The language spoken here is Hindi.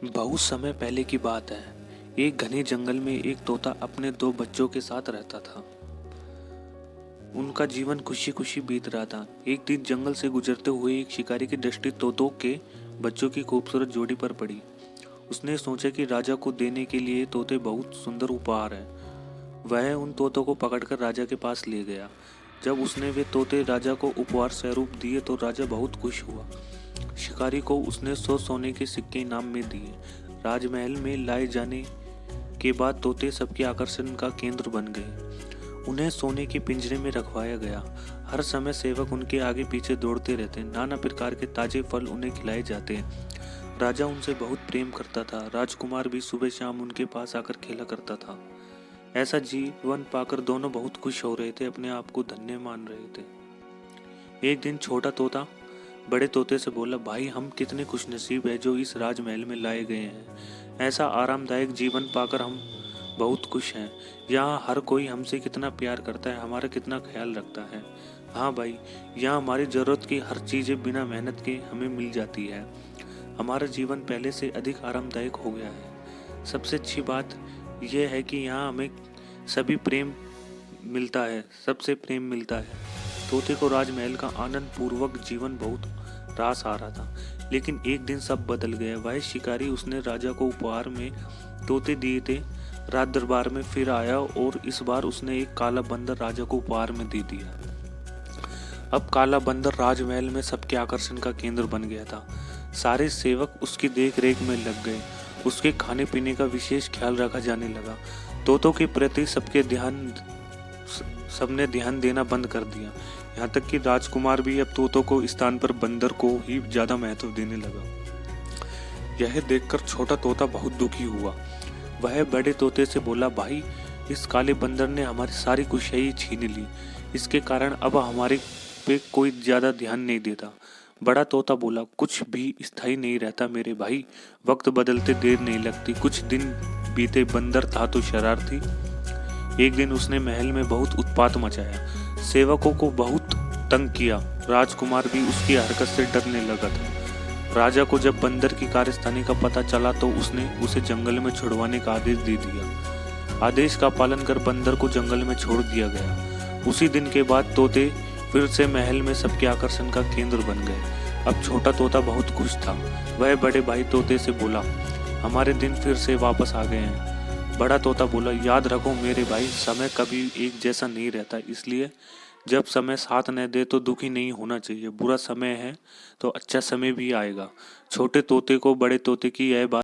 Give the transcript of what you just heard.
बहुत समय पहले की बात है। एक घने जंगल में एक तोता अपने दो बच्चों के साथ रहता था। उनका जीवन खुशी खुशी बीत रहा था। एक दिन जंगल से गुजरते हुए एक शिकारी की दृष्टि तोतों के बच्चों की खूबसूरत जोड़ी पर पड़ी। उसने सोचा कि राजा को देने के लिए तोते बहुत सुंदर उपहार है। वह उन तोतों को पकड़कर राजा के पास ले गया। जब उसने वे तोते राजा को उपहार स्वरूप दिए तो राजा बहुत खुश हुआ। शिकारी को उसने 100 सोने के सिक्के इनाम में दिए। राजमहल में लाए जाने के बाद तोते सबके आकर्षण का केंद्र बन गए। उन्हें सोने के पिंजरे में रखवाया गया। हर समय सेवक उनके आगे पीछे दौड़ते रहते। नाना प्रकार के ताजे फल उन्हें खिलाए जाते। राजा उनसे बहुत प्रेम करता था। राजकुमार भी सुबह शाम उनके पास आकर खेला करता था। ऐसा जीवन पाकर दोनों बहुत खुश हो रहे थे, अपने आप को धन्य मान रहे थे। एक दिन छोटा तोता बड़े तोते से बोला, भाई हम कितने खुशनसीब है जो इस राजमहल में लाए गए हैं। ऐसा आरामदायक जीवन पाकर हम बहुत खुश हैं। यहाँ हर कोई हमसे कितना प्यार करता है, हमारा कितना ख्याल रखता है। हाँ भाई, यहाँ हमारी ज़रूरत की हर चीज़ें बिना मेहनत के हमें मिल जाती है। हमारा जीवन पहले से अधिक आरामदायक हो गया है। सबसे अच्छी बात यह है कि यहाँ हमें सभी प्रेम मिलता है, सबसे प्रेम मिलता है। तोते को राजमहल का आनंद पूर्वक जीवन बहुत रास आ रहा था, लेकिन एक दिन सब बदल गया। वह शिकारी उसने राजा को उपहार में तोते दिए थे, रात दरबार में फिर आया और इस बार उसने एक काला बंदर राजा को उपहार में दे दिया। अब काला बंदर राजमहल में सबके आकर्षण का केंद्र बन गया था। सारे सेवक उसकी देख रेख में लग गए। उसके खाने पीने का विशेष ख्याल रखा जाने लगा। तोतों के प्रति सबने ध्यान देना बंद कर दिया। यहाँ तक कि राजकुमार भी अब तोतों को स्थान पर बंदर को ही ज्यादा महत्व देने लगा। यह देखकर छोटा तोता बहुत दुखी हुआ। वह बड़े तोते से बोला, भाई इस काले बंदर ने हमारी सारी खुशियां छीन ली। इसके कारण अब हमारे पे कोई ज्यादा ध्यान नहीं देता। बड़ा तोता बोला, कुछ भी स्थायी नहीं रहता मेरे भाई, वक्त बदलते देर नहीं लगती। कुछ दिन बीते, बंदर था तो शरारती। एक दिन उसने महल में बहुत उत्पात मचाया, सेवकों को बहुत तंग किया। राजकुमार भी उसकी हरकत से डरने लगा था। राजा को जब बंदर की कार्यस्थानी का पता चला तो उसने उसे जंगल में छुड़वाने का आदेश दे दिया। आदेश का पालन कर बंदर को जंगल में छोड़ दिया गया। उसी दिन के बाद तोते फिर से महल में सबके आकर्षण का केंद्र बन गए। अब छोटा तोता बहुत खुश था। वह बड़े भाई तोते से बोला, हमारे दिन फिर से वापस आ गए हैं। बड़ा तोता बोला, याद रखो मेरे भाई, समय कभी एक जैसा नहीं रहता, इसलिए जब समय साथ न दे तो दुखी नहीं होना चाहिए। बुरा समय है तो अच्छा समय भी आएगा। छोटे तोते को बड़े तोते की यह बात